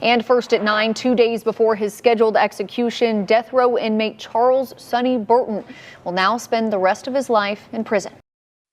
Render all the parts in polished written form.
And first at 9, 2 days before his scheduled execution, death row inmate Charles "Sonny" Burton will now spend the rest of his life in prison.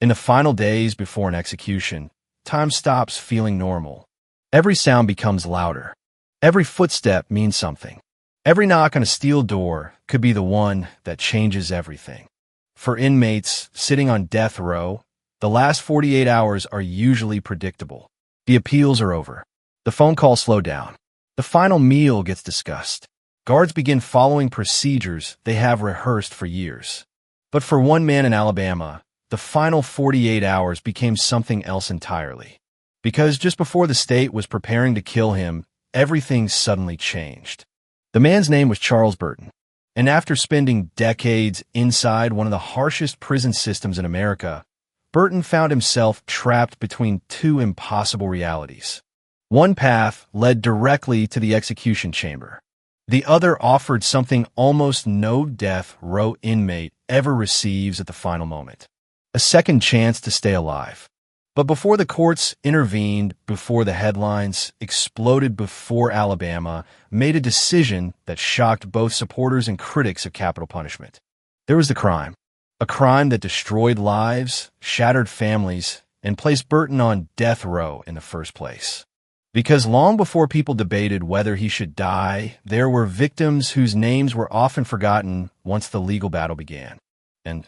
In the final days before an execution, time stops feeling normal. Every sound becomes louder. Every footstep means something. Every knock on a steel door could be the one that changes everything. For inmates sitting on death row, the last 48 hours are usually predictable. The appeals are over. The phone calls slow down. The final meal gets discussed. Guards begin following procedures they have rehearsed for years. But for one man in Alabama, the final 48 hours became something else entirely. Because just before the state was preparing to kill him, everything suddenly changed. The man's name was Charles Burton, and after spending decades inside one of the harshest prison systems in America, Burton found himself trapped between two impossible realities. One path led directly to the execution chamber. The other offered something almost no death row inmate ever receives at the final moment: a second chance to stay alive. But before the courts intervened, before the headlines exploded, before Alabama made a decision that shocked both supporters and critics of capital punishment, there was the crime. A crime that destroyed lives, shattered families, and placed Burton on death row in the first place. Because long before people debated whether he should die, there were victims whose names were often forgotten once the legal battle began. And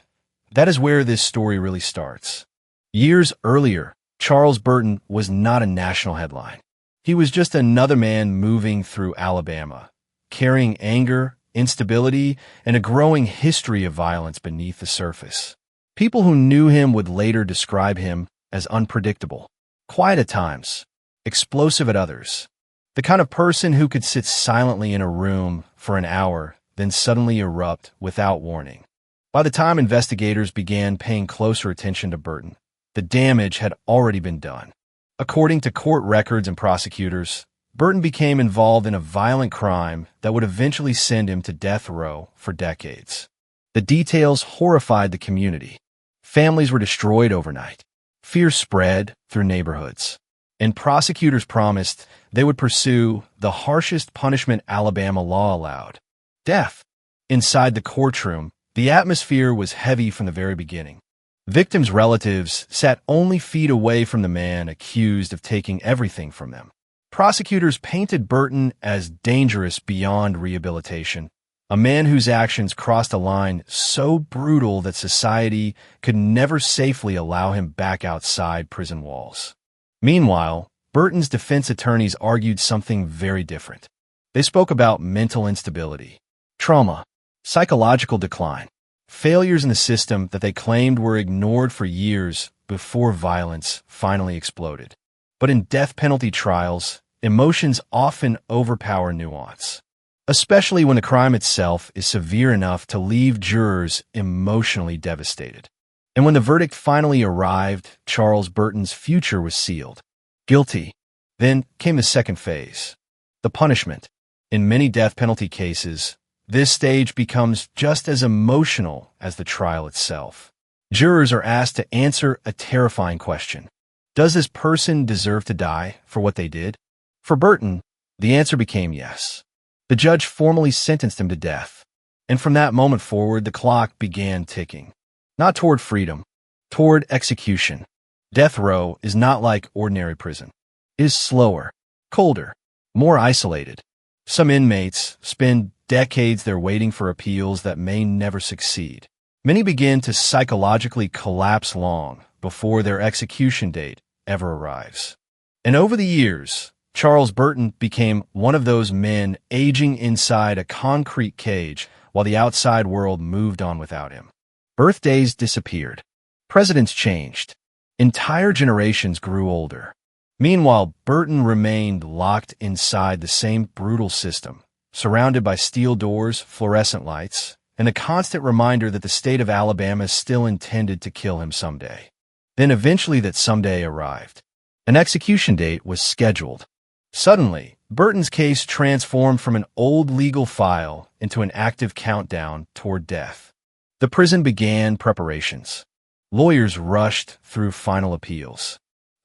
that is where this story really starts. Years earlier, Charles Burton was not a national headline. He was just another man moving through Alabama, carrying anger, instability, and a growing history of violence beneath the surface. People who knew him would later describe him as unpredictable, quiet at times, explosive at others. The kind of person who could sit silently in a room for an hour, then suddenly erupt without warning. By the time investigators began paying closer attention to Burton, the damage had already been done. According to court records and prosecutors, Burton became involved in a violent crime that would eventually send him to death row for decades. The details horrified the community. Families were destroyed overnight. Fear spread through neighborhoods. And prosecutors promised they would pursue the harshest punishment Alabama law allowed: death. Inside the courtroom, the atmosphere was heavy from the very beginning. Victims' relatives sat only feet away from the man accused of taking everything from them. Prosecutors painted Burton as dangerous beyond rehabilitation, a man whose actions crossed a line so brutal that society could never safely allow him back outside prison walls. Meanwhile, Burton's defense attorneys argued something very different. They spoke about mental instability, trauma, psychological decline, failures in the system that they claimed were ignored for years before violence finally exploded. But in death penalty trials, emotions often overpower nuance, especially when the crime itself is severe enough to leave jurors emotionally devastated. And when the verdict finally arrived, Charles Burton's future was sealed. Guilty. Then came the second phase: the punishment. In many death penalty cases, this stage becomes just as emotional as the trial itself. Jurors are asked to answer a terrifying question: does this person deserve to die for what they did? For Burton, the answer became yes. The judge formally sentenced him to death. And from that moment forward, the clock began ticking. Not toward freedom, toward execution. Death row is not like ordinary prison. It is slower, colder, more isolated. Some inmates spend decades there waiting for appeals that may never succeed. Many begin to psychologically collapse long before their execution date ever arrives. And over the years, Charles Burton became one of those men aging inside a concrete cage while the outside world moved on without him. Birthdays disappeared. Presidents changed. Entire generations grew older. Meanwhile, Burton remained locked inside the same brutal system, surrounded by steel doors, fluorescent lights, and the constant reminder that the state of Alabama still intended to kill him someday. Then eventually that someday arrived. An execution date was scheduled. Suddenly, Burton's case transformed from an old legal file into an active countdown toward death. The prison began preparations. Lawyers rushed through final appeals.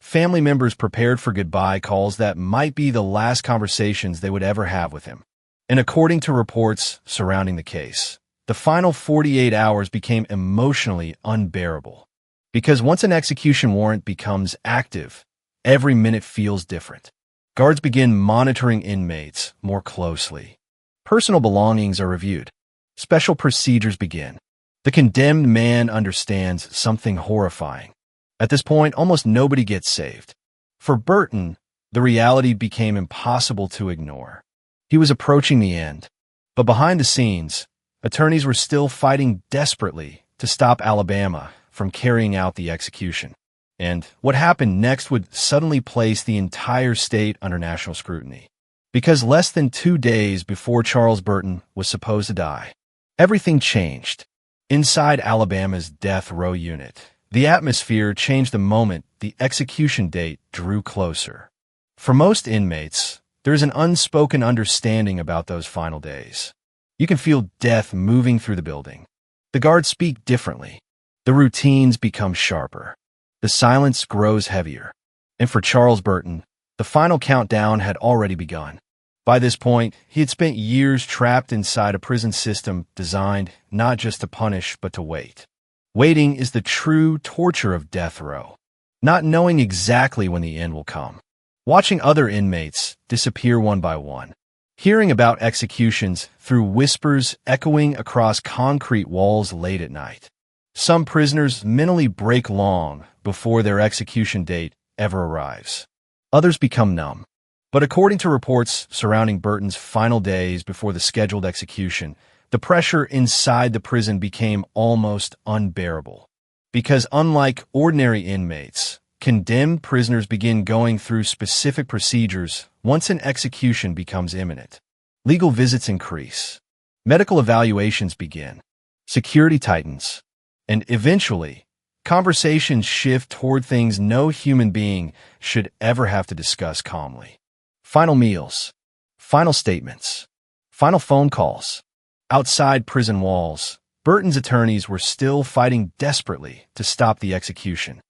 Family members prepared for goodbye calls that might be the last conversations they would ever have with him. And according to reports surrounding the case, the final 48 hours became emotionally unbearable. Because once an execution warrant becomes active, every minute feels different. Guards begin monitoring inmates more closely. Personal belongings are reviewed. Special procedures begin. The condemned man understands something horrifying. At this point, almost nobody gets saved. For Burton, the reality became impossible to ignore. He was approaching the end. But behind the scenes, attorneys were still fighting desperately to stop Alabama from carrying out the execution. And what happened next would suddenly place the entire state under national scrutiny. Because less than 2 days before Charles Burton was supposed to die, everything changed. Inside Alabama's death row unit, the atmosphere changed the moment the execution date drew closer. For most inmates, there is an unspoken understanding about those final days. You can feel death moving through the building. The guards speak differently. The routines become sharper. The silence grows heavier. And for Charles Burton, the final countdown had already begun. By this point, he had spent years trapped inside a prison system designed not just to punish, but to wait. Waiting is the true torture of death row, not knowing exactly when the end will come. Watching other inmates disappear one by one. Hearing about executions through whispers echoing across concrete walls late at night. Some prisoners mentally break long before their execution date ever arrives. Others become numb. But according to reports surrounding Burton's final days before the scheduled execution, the pressure inside the prison became almost unbearable. Because unlike ordinary inmates, condemned prisoners begin going through specific procedures once an execution becomes imminent. Legal visits increase. Medical evaluations begin. Security tightens. And eventually, conversations shift toward things no human being should ever have to discuss calmly. Final meals. Final statements. Final phone calls. Outside prison walls, Burton's attorneys were still fighting desperately to stop the execution.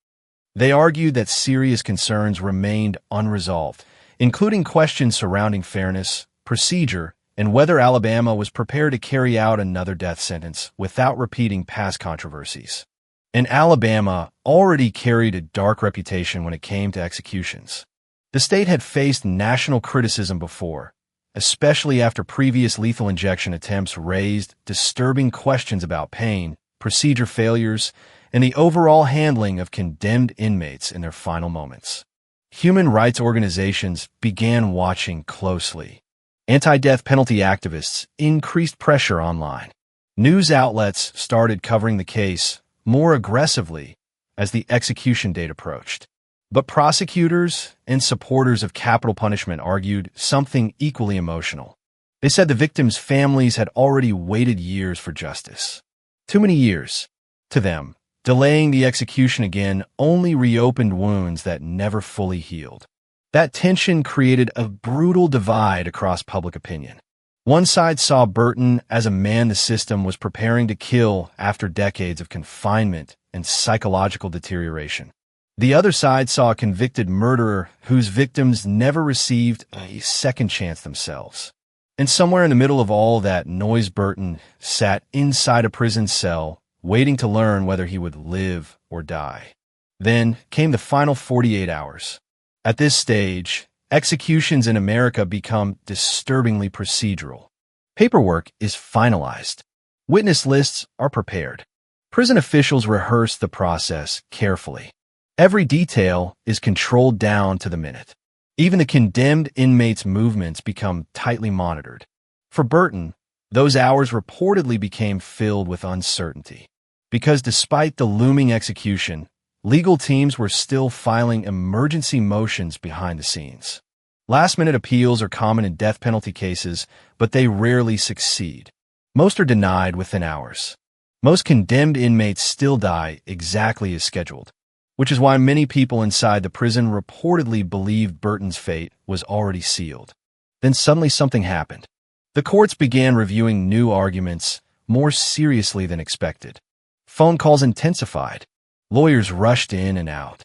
They argued that serious concerns remained unresolved, including questions surrounding fairness, procedure, and whether Alabama was prepared to carry out another death sentence without repeating past controversies. And Alabama already carried a dark reputation when it came to executions. The state had faced national criticism before, especially after previous lethal injection attempts raised disturbing questions about pain, procedure failures, and the overall handling of condemned inmates in their final moments. Human rights organizations began watching closely. Anti-death penalty activists increased pressure online. News outlets started covering the case more aggressively as the execution date approached. But prosecutors and supporters of capital punishment argued something equally emotional. They said the victims' families had already waited years for justice. Too many years. To them, delaying the execution again only reopened wounds that never fully healed. That tension created a brutal divide across public opinion. One side saw Burton as a man the system was preparing to kill after decades of confinement and psychological deterioration. The other side saw a convicted murderer whose victims never received a second chance themselves. And somewhere in the middle of all that noise, Burton sat inside a prison cell, waiting to learn whether he would live or die. Then came the final 48 hours. At this stage, executions in America become disturbingly procedural. Paperwork is finalized. Witness lists are prepared. Prison officials rehearse the process carefully. Every detail is controlled down to the minute. Even the condemned inmates' movements become tightly monitored. For Burton, those hours reportedly became filled with uncertainty. Because despite the looming execution, legal teams were still filing emergency motions behind the scenes. Last-minute appeals are common in death penalty cases, but they rarely succeed. Most are denied within hours. Most condemned inmates still die exactly as scheduled, which is why many people inside the prison reportedly believed Burton's fate was already sealed. Then suddenly something happened. The courts began reviewing new arguments more seriously than expected. Phone calls intensified. Lawyers rushed in and out.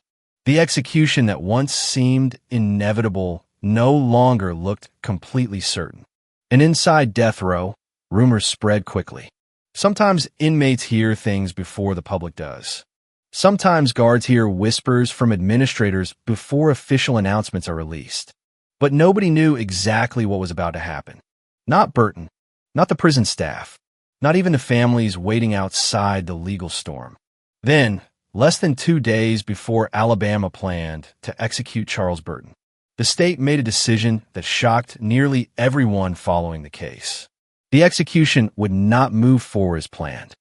The execution that once seemed inevitable no longer looked completely certain. And inside death row, rumors spread quickly. Sometimes inmates hear things before the public does. Sometimes guards hear whispers from administrators before official announcements are released. But nobody knew exactly what was about to happen. Not Burton, not the prison staff, not even the families waiting outside the legal storm. Then, less than 2 days before Alabama planned to execute Charles Burton, the state made a decision that shocked nearly everyone following the case. The execution would not move forward as planned.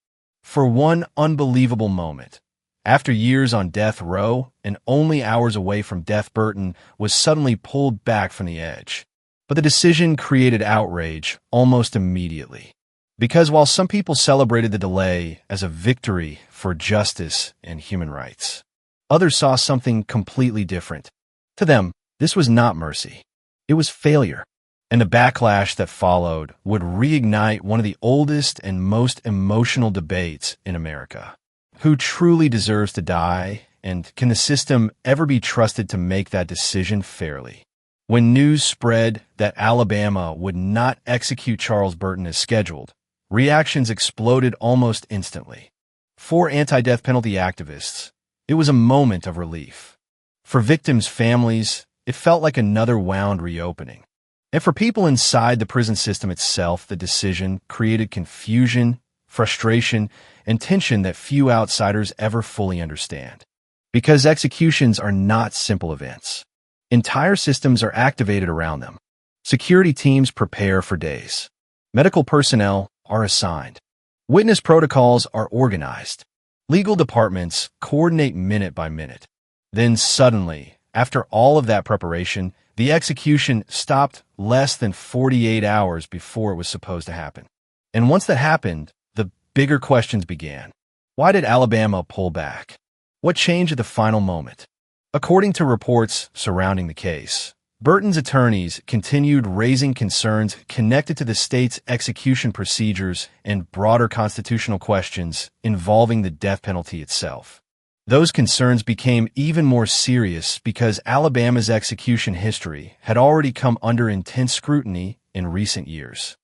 For one unbelievable moment, after years on death row and only hours away from death, Burton was suddenly pulled back from the edge. But the decision created outrage almost immediately. Because while some people celebrated the delay as a victory for justice and human rights, others saw something completely different. To them, this was not mercy. It was failure. And the backlash that followed would reignite one of the oldest and most emotional debates in America. Who truly deserves to die, and can the system ever be trusted to make that decision fairly? When news spread that Alabama would not execute Charles Burton as scheduled, reactions exploded almost instantly. For anti-death penalty activists, it was a moment of relief. For victims' families, it felt like another wound reopening. And for people inside the prison system itself, the decision created confusion, frustration, and tension that few outsiders ever fully understand. Because executions are not simple events. Entire systems are activated around them. Security teams prepare for days. Medical personnel are assigned. Witness protocols are organized. Legal departments coordinate minute by minute. Then suddenly, after all of that preparation, the execution stopped less than 48 hours before it was supposed to happen. And once that happened, the bigger questions began. Why did Alabama pull back? What changed at the final moment? According to reports surrounding the case, Burton's attorneys continued raising concerns connected to the state's execution procedures and broader constitutional questions involving the death penalty itself. Those concerns became even more serious because Alabama's execution history had already come under intense scrutiny in recent years.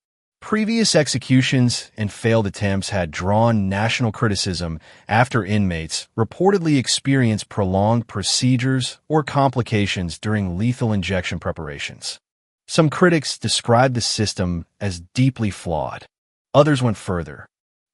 Previous executions and failed attempts had drawn national criticism after inmates reportedly experienced prolonged procedures or complications during lethal injection preparations. Some critics described the system as deeply flawed. Others went further.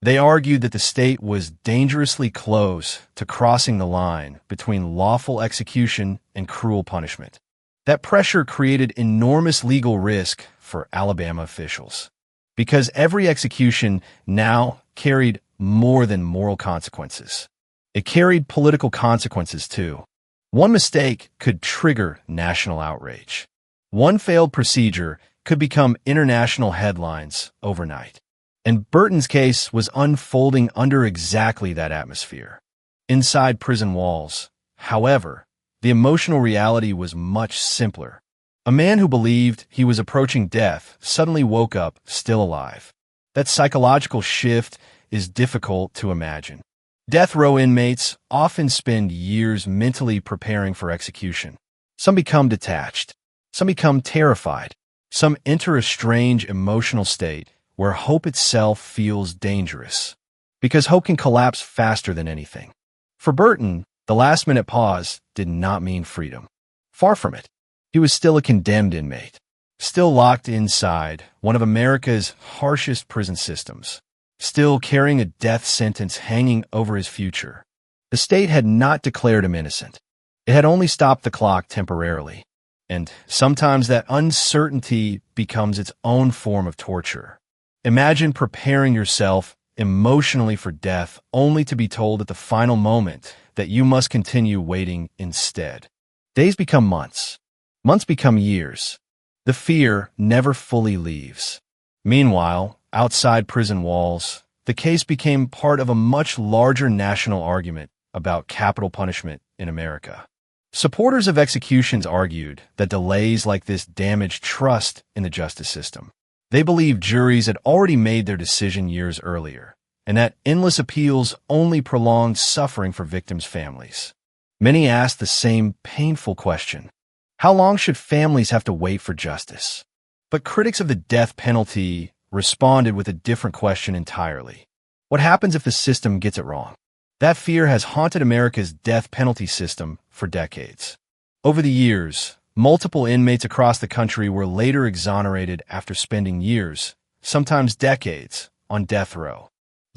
They argued that the state was dangerously close to crossing the line between lawful execution and cruel punishment. That pressure created enormous legal risk for Alabama officials, because every execution now carried more than moral consequences. It carried political consequences too. One mistake could trigger national outrage. One failed procedure could become international headlines overnight. And Burton's case was unfolding under exactly that atmosphere. Inside prison walls, however, the emotional reality was much simpler. A man who believed he was approaching death suddenly woke up still alive. That psychological shift is difficult to imagine. Death row inmates often spend years mentally preparing for execution. Some become detached. Some become terrified. Some enter a strange emotional state where hope itself feels dangerous, because hope can collapse faster than anything. For Burton, the last-minute pause did not mean freedom. Far from it. He was still a condemned inmate, still locked inside one of America's harshest prison systems, still carrying a death sentence hanging over his future. The state had not declared him innocent. It had only stopped the clock temporarily, and sometimes that uncertainty becomes its own form of torture. Imagine preparing yourself emotionally for death only to be told at the final moment that you must continue waiting instead. Days become months. Months become years. The fear never fully leaves. Meanwhile, outside prison walls, the case became part of a much larger national argument about capital punishment in America. Supporters of executions argued that delays like this damaged trust in the justice system. They believed juries had already made their decision years earlier, and that endless appeals only prolonged suffering for victims' families. Many asked the same painful question: how long should families have to wait for justice? But critics of the death penalty responded with a different question entirely. What happens if the system gets it wrong? That fear has haunted America's death penalty system for decades. Over the years, multiple inmates across the country were later exonerated after spending years, sometimes decades, on death row.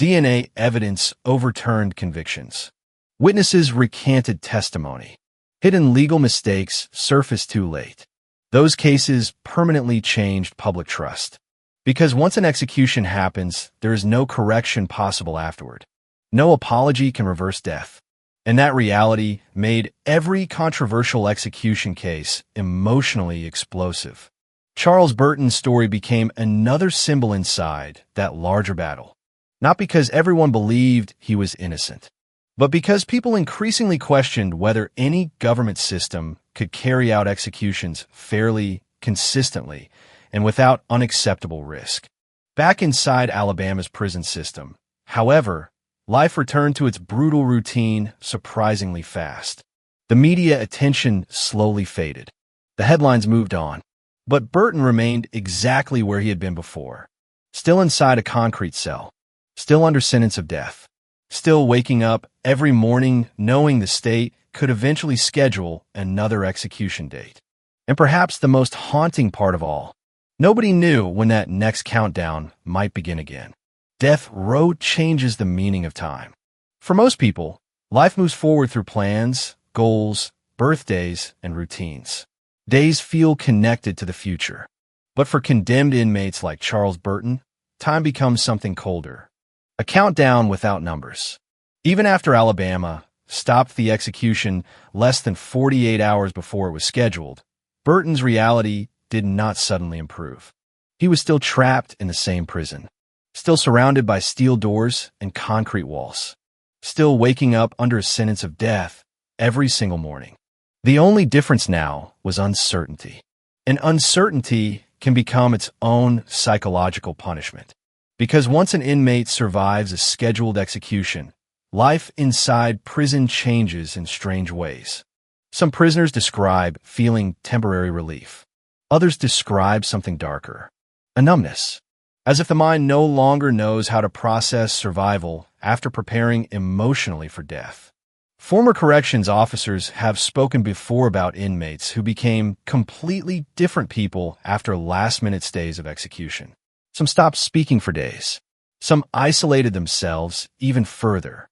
DNA evidence overturned convictions. Witnesses recanted testimony. Hidden legal mistakes surfaced too late. Those cases permanently changed public trust. Because once an execution happens, there is no correction possible afterward. No apology can reverse death. And that reality made every controversial execution case emotionally explosive. Charles Burton's story became another symbol inside that larger battle. Not because everyone believed he was innocent, but because people increasingly questioned whether any government system could carry out executions fairly, consistently, and without unacceptable risk. Back inside Alabama's prison system, however, life returned to its brutal routine surprisingly fast. The media attention slowly faded. The headlines moved on. But Burton remained exactly where he had been before. Still inside a concrete cell. Still under sentence of death. Still waking up every morning knowing the state could eventually schedule another execution date. And perhaps the most haunting part of all, nobody knew when that next countdown might begin again. Death row changes the meaning of time. For most people, life moves forward through plans, goals, birthdays, and routines. Days feel connected to the future. But for condemned inmates like Charles Burton, time becomes something colder. A countdown without numbers. Even after Alabama stopped the execution less than 48 hours before it was scheduled, Burton's reality did not suddenly improve. He was still trapped in the same prison, still surrounded by steel doors and concrete walls, still waking up under a sentence of death every single morning. The only difference now was uncertainty. And uncertainty can become its own psychological punishment. Because once an inmate survives a scheduled execution, life inside prison changes in strange ways. Some prisoners describe feeling temporary relief. Others describe something darker, a numbness, as if the mind no longer knows how to process survival after preparing emotionally for death. Former corrections officers have spoken before about inmates who became completely different people after last-minute stays of execution. Some stopped speaking for days. Some isolated themselves even further.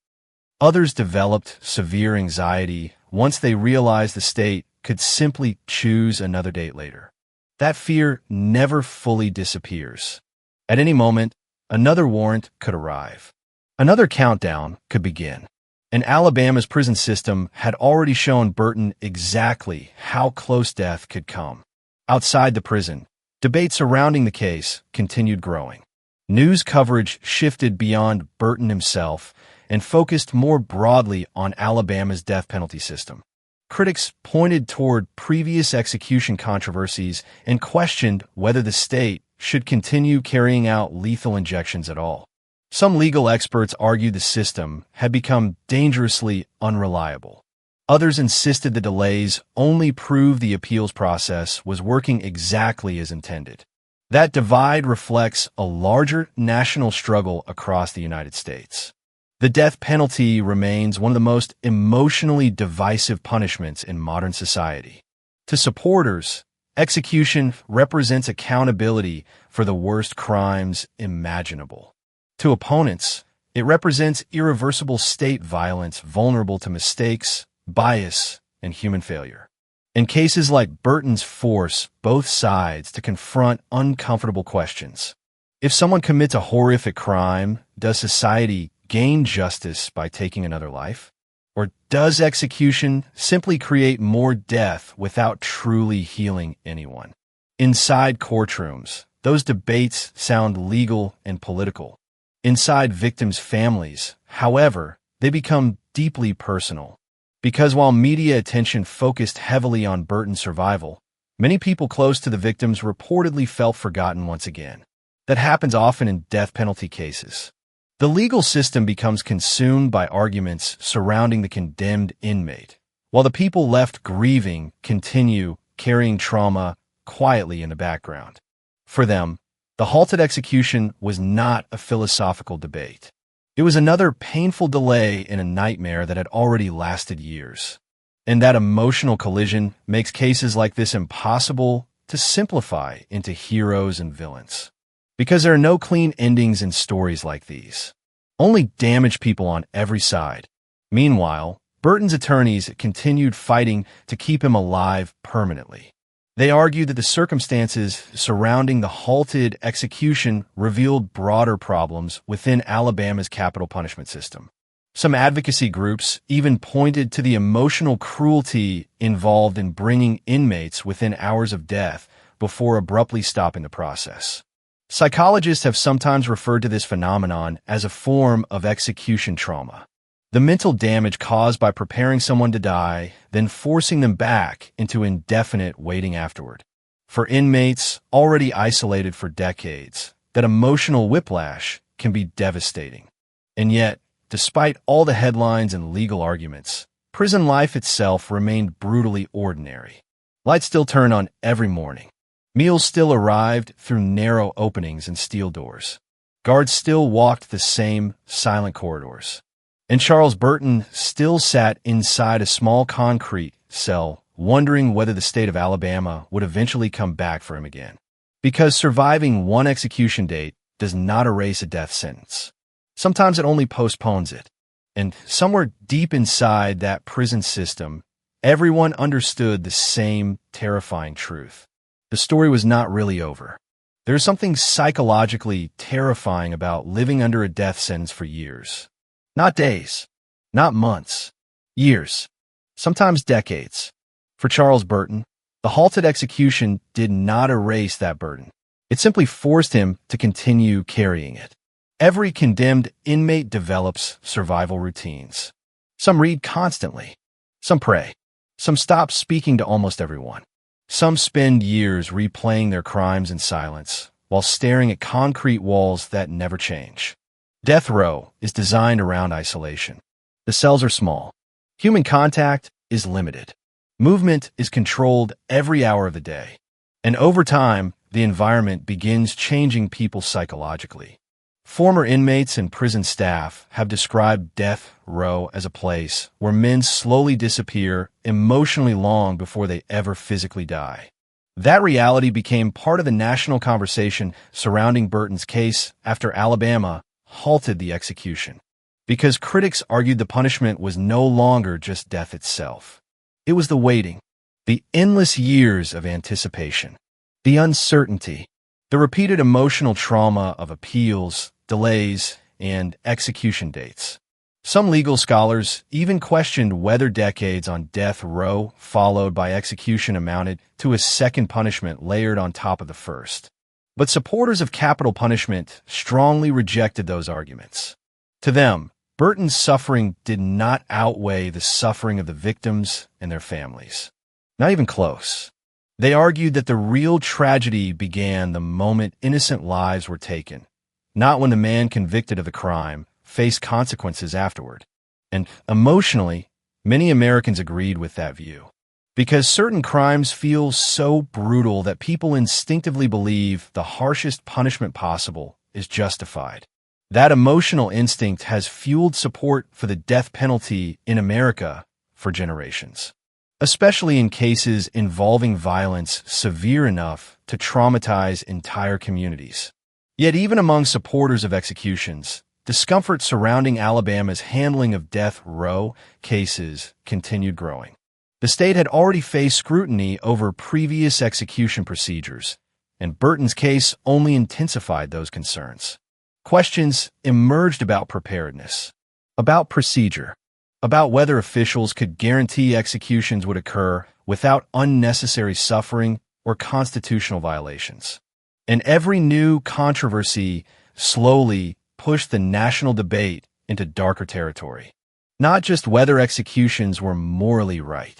Others developed severe anxiety once they realized the state could simply choose another date later. That fear never fully disappears. At any moment, another warrant could arrive. Another countdown could begin. And Alabama's prison system had already shown Burton exactly how close death could come. Outside the prison, debate surrounding the case continued growing. News coverage shifted beyond Burton himself and focused more broadly on Alabama's death penalty system. Critics pointed toward previous execution controversies and questioned whether the state should continue carrying out lethal injections at all. Some legal experts argued the system had become dangerously unreliable. Others insisted the delays only proved the appeals process was working exactly as intended. That divide reflects a larger national struggle across the United States. The death penalty remains one of the most emotionally divisive punishments in modern society. To supporters, execution represents accountability for the worst crimes imaginable. To opponents, it represents irreversible state violence vulnerable to mistakes, bias, and human failure. In cases like Burton's force both sides to confront uncomfortable questions. If someone commits a horrific crime, does society gain justice by taking another life? Or does execution simply create more death without truly healing anyone? Inside courtrooms, those debates sound legal and political. Inside victims' families, however, they become deeply personal. Because while media attention focused heavily on Burton's survival, many people close to the victims reportedly felt forgotten once again. That happens often in death penalty cases. The legal system becomes consumed by arguments surrounding the condemned inmate, while the people left grieving continue carrying trauma quietly in the background. For them, the halted execution was not a philosophical debate. It was another painful delay in a nightmare that had already lasted years. And that emotional collision makes cases like this impossible to simplify into heroes and villains. Because there are no clean endings in stories like these. Only damaged people on every side. Meanwhile, Burton's attorneys continued fighting to keep him alive permanently. They argued that the circumstances surrounding the halted execution revealed broader problems within Alabama's capital punishment system. Some advocacy groups even pointed to the emotional cruelty involved in bringing inmates within hours of death before abruptly stopping the process. Psychologists have sometimes referred to this phenomenon as a form of execution trauma. The mental damage caused by preparing someone to die, then forcing them back into indefinite waiting afterward. For inmates already isolated for decades, that emotional whiplash can be devastating. And yet, despite all the headlines and legal arguments, prison life itself remained brutally ordinary. Lights still turned on every morning. Meals still arrived through narrow openings and steel doors. Guards still walked the same silent corridors. And Charles Burton still sat inside a small concrete cell, wondering whether the state of Alabama would eventually come back for him again. Because surviving one execution date does not erase a death sentence. Sometimes it only postpones it. And somewhere deep inside that prison system, everyone understood the same terrifying truth. The story was not really over. There's something psychologically terrifying about living under a death sentence for years. Not days, not months, years, sometimes decades. For Charles Burton, the halted execution did not erase that burden. It simply forced him to continue carrying it. Every condemned inmate develops survival routines. Some read constantly. Some pray. Some stop speaking to almost everyone. Some spend years replaying their crimes in silence, while staring at concrete walls that never change. Death row is designed around isolation. The cells are small. Human contact is limited. Movement is controlled every hour of the day. And over time, the environment begins changing people psychologically. Former inmates and prison staff have described death row as a place where men slowly disappear emotionally long before they ever physically die. That reality became part of the national conversation surrounding Burton's case after Alabama halted the execution, because critics argued the punishment was no longer just death itself. It was the waiting, the endless years of anticipation, the uncertainty, the repeated emotional trauma of appeals, delays, and execution dates. Some legal scholars even questioned whether decades on death row followed by execution amounted to a second punishment layered on top of the first. But supporters of capital punishment strongly rejected those arguments. To them, Burton's suffering did not outweigh the suffering of the victims and their families. Not even close. They argued that the real tragedy began the moment innocent lives were taken, not when the man convicted of the crime faced consequences afterward. And emotionally, many Americans agreed with that view. Because certain crimes feel so brutal that people instinctively believe the harshest punishment possible is justified. That emotional instinct has fueled support for the death penalty in America for generations, especially in cases involving violence severe enough to traumatize entire communities. Yet even among supporters of executions, discomfort surrounding Alabama's handling of death row cases continued growing. The state had already faced scrutiny over previous execution procedures, and Burton's case only intensified those concerns. Questions emerged about preparedness, about procedure, about whether officials could guarantee executions would occur without unnecessary suffering or constitutional violations. And every new controversy slowly pushed the national debate into darker territory. Not just whether executions were morally right,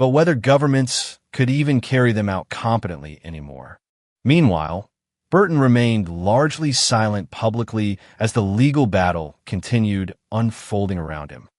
but whether governments could even carry them out competently anymore. Meanwhile, Burton remained largely silent publicly as the legal battle continued unfolding around him.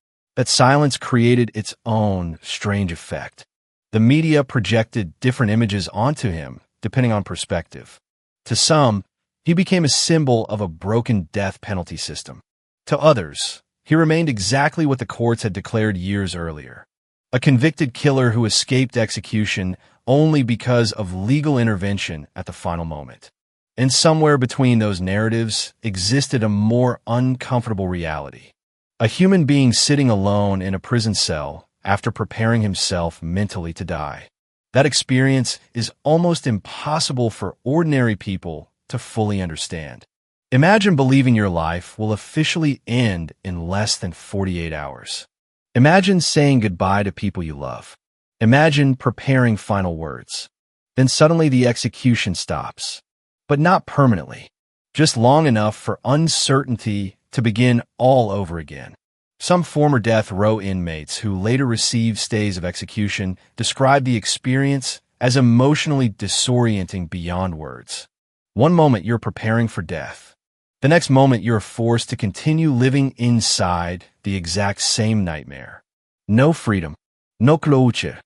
That silence created its own strange effect. The media projected different images onto him, depending on perspective. To some, he became a symbol of a broken death penalty system. To others, he remained exactly what the courts had declared years earlier: a convicted killer who escaped execution only because of legal intervention at the final moment. And somewhere between those narratives existed a more uncomfortable reality. A human being sitting alone in a prison cell after preparing himself mentally to die. That experience is almost impossible for ordinary people to fully understand. Imagine believing your life will officially end in less than 48 hours. Imagine saying goodbye to people you love. Imagine preparing final words. Then suddenly the execution stops. But not permanently, just long enough for uncertainty to begin all over again. Some former death row inmates who later received stays of execution described the experience as emotionally disorienting beyond words. One moment you're preparing for death. The next moment you're forced to continue living inside the exact same nightmare. No freedom, no closure,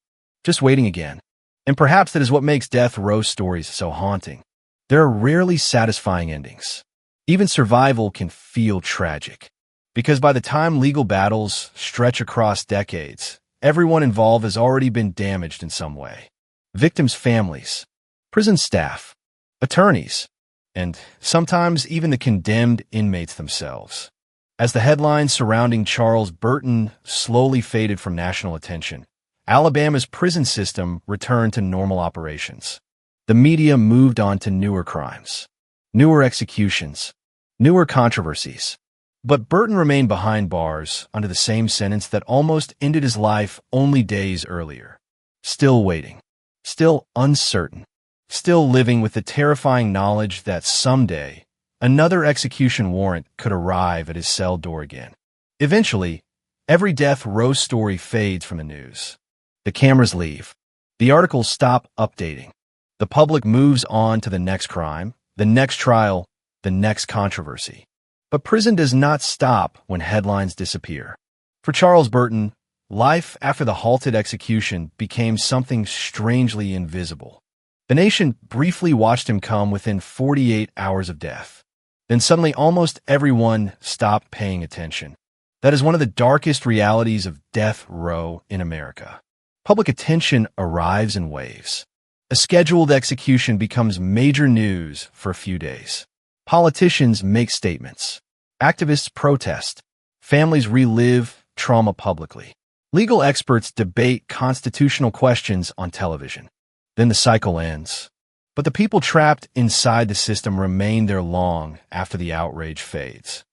just waiting again. And perhaps that is what makes death row stories so haunting. There are rarely satisfying endings. Even survival can feel tragic. Because by the time legal battles stretch across decades, everyone involved has already been damaged in some way. Victims' families, prison staff, attorneys, and sometimes even the condemned inmates themselves. As the headlines surrounding Charles Burton slowly faded from national attention, Alabama's prison system returned to normal operations. The media moved on to newer crimes, newer executions, newer controversies. But Burton remained behind bars under the same sentence that almost ended his life only days earlier. Still waiting, still uncertain, still living with the terrifying knowledge that someday another execution warrant could arrive at his cell door again. Eventually, every death row story fades from the news. The cameras leave. The articles stop updating. The public moves on to the next crime, the next trial, the next controversy. But prison does not stop when headlines disappear. For Charles Burton, life after the halted execution became something strangely invisible. The nation briefly watched him come within 48 hours of death. Then suddenly almost everyone stopped paying attention. That is one of the darkest realities of death row in America. Public attention arrives in waves. A scheduled execution becomes major news for a few days. Politicians make statements. Activists protest. Families relive trauma publicly. Legal experts debate constitutional questions on television. Then the cycle ends. But the people trapped inside the system remain there long after the outrage fades.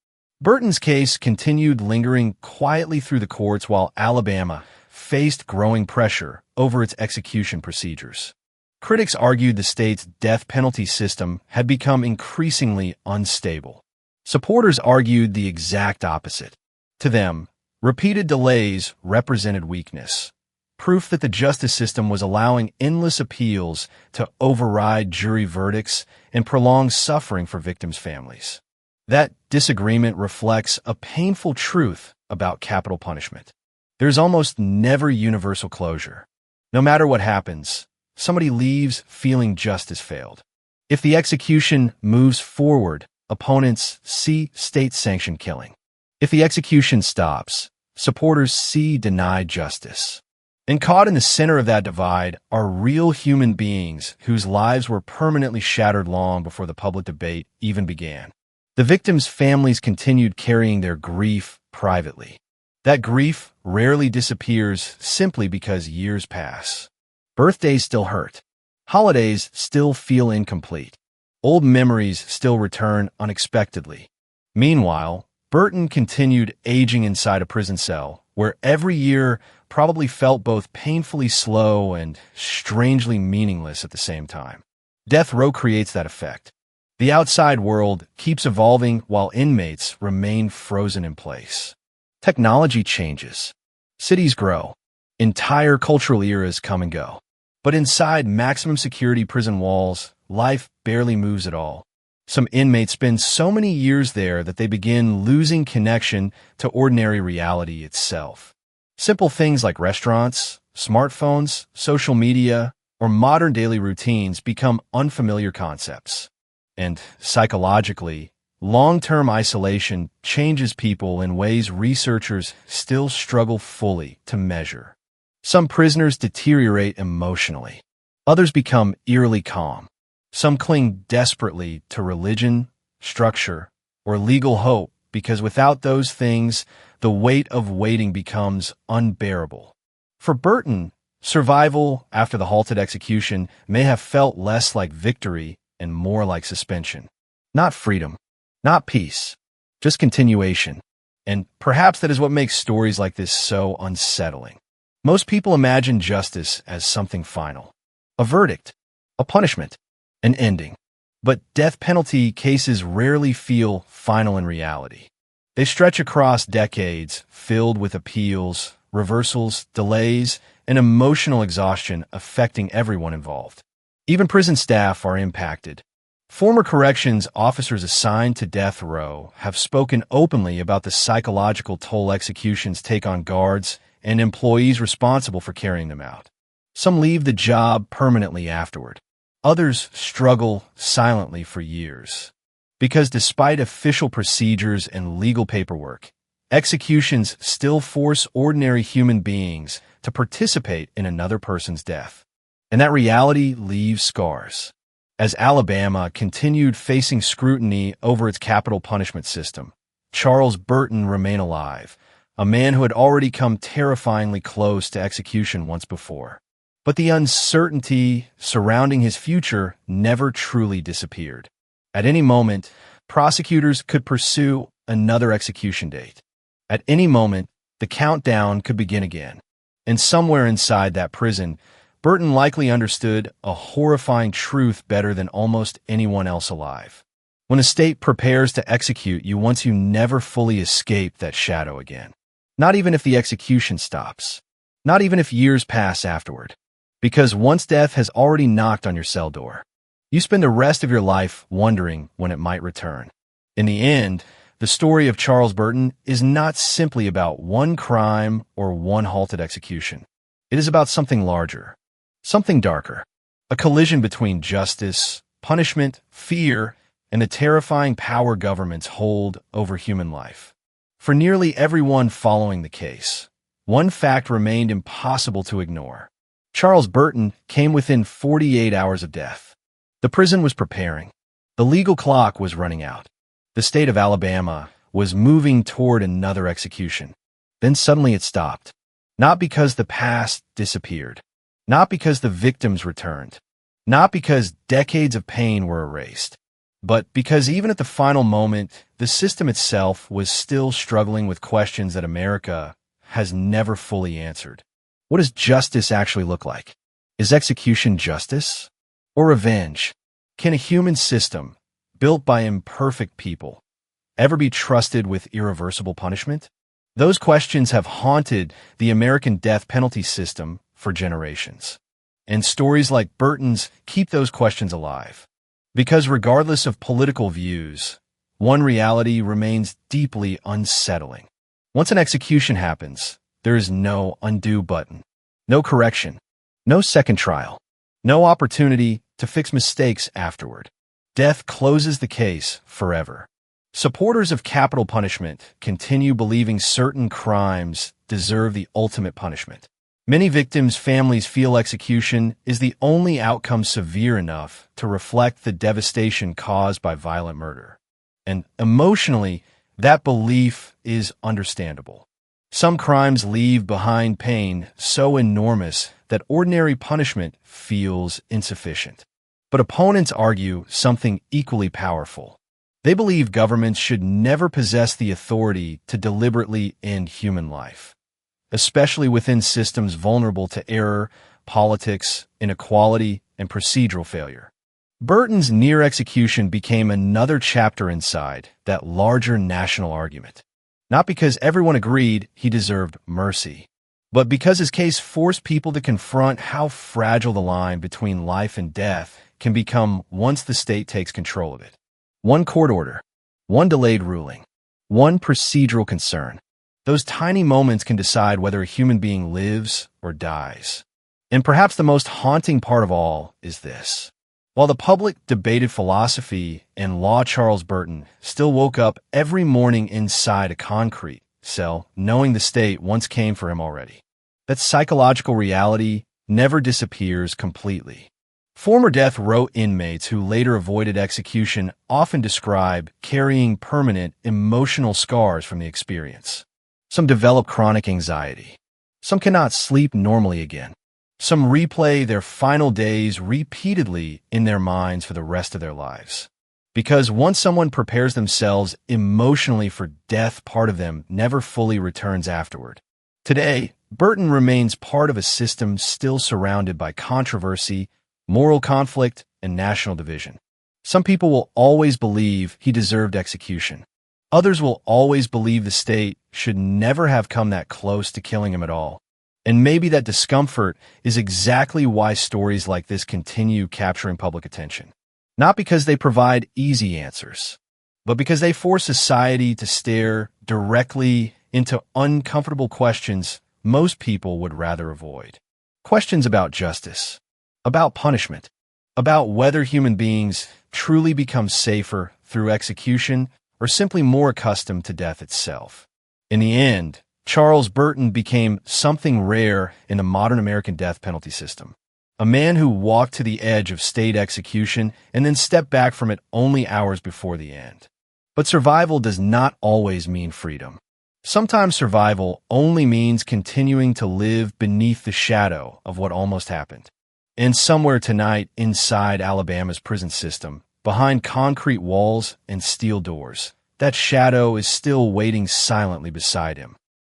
Burton's case continued lingering quietly through the courts while Alabama faced growing pressure over its execution procedures. Critics argued the state's death penalty system had become increasingly unstable. Supporters argued the exact opposite. To them, repeated delays represented weakness, proof that the justice system was allowing endless appeals to override jury verdicts and prolong suffering for victims' families. That disagreement reflects a painful truth about capital punishment. There's almost never universal closure. No matter what happens, somebody leaves feeling justice failed. If the execution moves forward, opponents see state-sanctioned killing. If the execution stops, supporters see denied justice. And caught in the center of that divide are real human beings whose lives were permanently shattered long before the public debate even began. The victims' families continued carrying their grief privately. That grief rarely disappears simply because years pass. Birthdays still hurt. Holidays still feel incomplete. Old memories still return unexpectedly. Meanwhile, Burton continued aging inside a prison cell, where every year probably felt both painfully slow and strangely meaningless at the same time. Death row creates that effect. The outside world keeps evolving while inmates remain frozen in place. Technology changes. Cities grow. Entire cultural eras come and go. But inside maximum security prison walls, life barely moves at all. Some inmates spend so many years there that they begin losing connection to ordinary reality itself. Simple things like restaurants, smartphones, social media, or modern daily routines become unfamiliar concepts. And psychologically, long-term isolation changes people in ways researchers still struggle fully to measure. Some prisoners deteriorate emotionally. Others become eerily calm. Some cling desperately to religion, structure, or legal hope because without those things, the weight of waiting becomes unbearable. For Burton, survival after the halted execution may have felt less like victory and more like suspension. Not freedom, not peace, just continuation. And perhaps that is what makes stories like this so unsettling. Most people imagine justice as something final. A verdict, a punishment, an ending. But death penalty cases rarely feel final in reality. They stretch across decades, filled with appeals, reversals, delays, and emotional exhaustion affecting everyone involved. Even prison staff are impacted. Former corrections officers assigned to death row have spoken openly about the psychological toll executions take on guards and employees responsible for carrying them out. Some leave the job permanently afterward. Others struggle silently for years. Because despite official procedures and legal paperwork, executions still force ordinary human beings to participate in another person's death. And that reality leaves scars. As Alabama continued facing scrutiny over its capital punishment system, Charles Burton remained alive, a man who had already come terrifyingly close to execution once before. But the uncertainty surrounding his future never truly disappeared. At any moment, prosecutors could pursue another execution date. At any moment, the countdown could begin again. And somewhere inside that prison, Burton likely understood a horrifying truth better than almost anyone else alive. When a state prepares to execute you once, you never fully escape that shadow again. Not even if the execution stops. Not even if years pass afterward. Because once death has already knocked on your cell door, you spend the rest of your life wondering when it might return. In the end, the story of Charles Burton is not simply about one crime or one halted execution. It is about something larger, something darker, a collision between justice, punishment, fear, and the terrifying power governments hold over human life. For nearly everyone following the case, one fact remained impossible to ignore. Charles Burton came within 48 hours of death. The prison was preparing. The legal clock was running out. The state of Alabama was moving toward another execution. Then suddenly it stopped. Not because the past disappeared. Not because the victims returned. Not because decades of pain were erased. But because even at the final moment, the system itself was still struggling with questions that America has never fully answered. What does justice actually look like? Is execution justice or revenge? Can a human system, built by imperfect people, ever be trusted with irreversible punishment? Those questions have haunted the American death penalty system for generations. And stories like Burton's keep those questions alive. Because regardless of political views, one reality remains deeply unsettling. Once an execution happens, there is no undo button, no correction, no second trial, no opportunity to fix mistakes afterward. Death closes the case forever. Supporters of capital punishment continue believing certain crimes deserve the ultimate punishment. Many victims' families feel execution is the only outcome severe enough to reflect the devastation caused by violent murder. And emotionally, that belief is understandable. Some crimes leave behind pain so enormous that ordinary punishment feels insufficient. But opponents argue something equally powerful. They believe governments should never possess the authority to deliberately end human life, especially within systems vulnerable to error, politics, inequality, and procedural failure. Burton's near execution became another chapter inside that larger national argument. Not because everyone agreed he deserved mercy, but because his case forced people to confront how fragile the line between life and death can become once the state takes control of it. One court order, one delayed ruling, one procedural concern, Those tiny moments can decide whether a human being lives or dies. And perhaps the most haunting part of all is this. While the public debated philosophy and law, Charles Burton still woke up every morning inside a concrete cell, knowing the state once came for him already. That psychological reality never disappears completely. Former death row inmates who later avoided execution often describe carrying permanent emotional scars from the experience. Some develop chronic anxiety. Some cannot sleep normally again. Some replay their final days repeatedly in their minds for the rest of their lives. Because once someone prepares themselves emotionally for death, part of them never fully returns afterward. Today, Burton remains part of a system still surrounded by controversy, moral conflict, and national division. Some people will always believe he deserved execution. Others will always believe the state should never have come that close to killing him at all. And maybe that discomfort is exactly why stories like this continue capturing public attention. Not because they provide easy answers, but because they force society to stare directly into uncomfortable questions most people would rather avoid. Questions about justice, about punishment, about whether human beings truly become safer through execution or simply more accustomed to death itself. In the end, Charles Burton became something rare in the modern American death penalty system. A man who walked to the edge of state execution and then stepped back from it only hours before the end. But survival does not always mean freedom. Sometimes survival only means continuing to live beneath the shadow of what almost happened. And somewhere tonight inside Alabama's prison system, behind concrete walls and steel doors, that shadow is still waiting silently beside him.